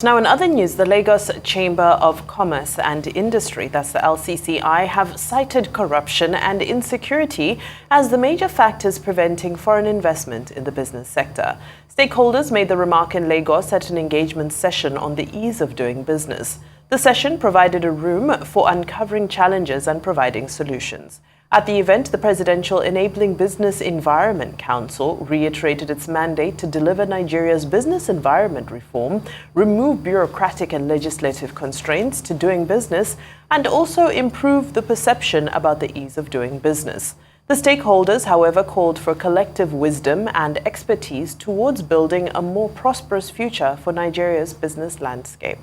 Now, in other news, the Lagos Chamber of Commerce and Industry, that's the LCCI, have cited corruption and insecurity as the major factors preventing foreign investment in the business sector. Stakeholders made the remark in Lagos at an engagement session on the ease of doing business. The session provided a room for uncovering challenges and providing solutions. At the event, the Presidential Enabling Business Environment Council reiterated its mandate to deliver Nigeria's business environment reform, remove bureaucratic and legislative constraints to doing business, and also improve the perception about the ease of doing business. The stakeholders, however, called for collective wisdom and expertise towards building a more prosperous future for Nigeria's business landscape.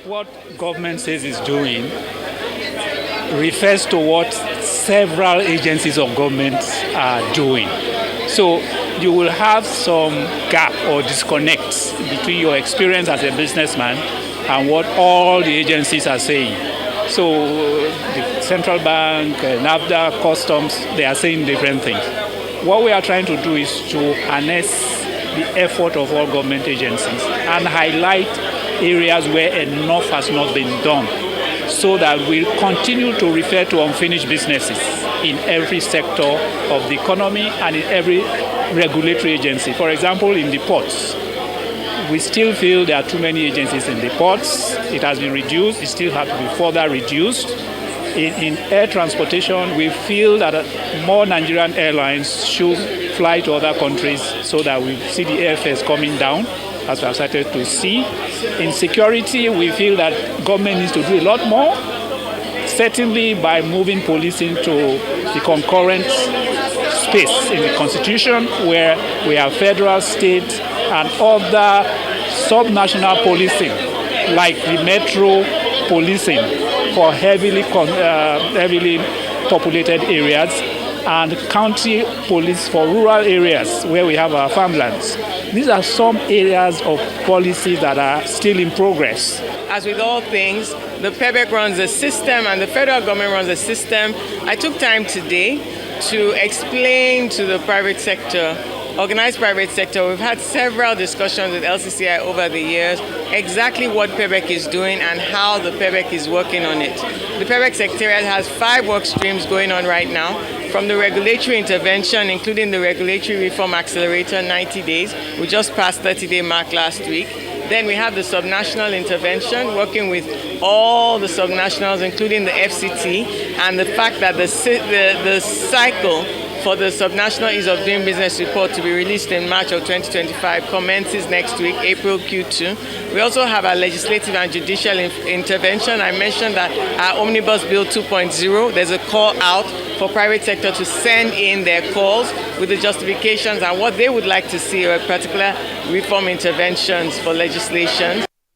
What government says it's doing refers to what several agencies of government are doing. So you will have some gap or disconnect between your experience as a businessman and what all the agencies are saying. So the central bank, NAFDA, customs, they are saying different things. What we are trying to do is to harness the effort of all government agencies and highlight areas where enough has not been done, so that we'll continue to refer to unfinished businesses in every sector of the economy and in every regulatory agency. For example, in the ports, we still feel there are too many agencies in the ports. It has been reduced. It still has to be further reduced. In air transportation, we feel that more Nigerian airlines should fly to other countries so that we see the airfares coming down, as we have started to see. In security, we feel that government needs to do a lot more, certainly by moving policing to the concurrent space in the Constitution, where we have federal, state, and other subnational policing, like the metro policing for heavily populated areas, and county police for rural areas where we have our farmlands. These are some areas of policies that are still in progress. As with all things, the PEBEC runs a system and the federal government runs a system. I took time today to explain to the private sector, organized private sector. We've had several discussions with LCCI over the years, exactly what PEBEC is doing and how the PEBEC is working on it. The PEBEC Secretariat has 5 work streams going on right now, from the regulatory intervention, including the Regulatory Reform Accelerator, 90 days. We just passed 30-day mark last week. Then we have the subnational intervention, working with all the subnationals, including the FCT, and the fact that the cycle for the subnational ease of doing business report to be released in March of 2025 commences next week, April Q2. We also have our legislative and judicial intervention. I mentioned that our Omnibus Bill 2.0, there's a call out for private sector to send in their calls with the justifications and what they would like to see or particular reform interventions for legislation.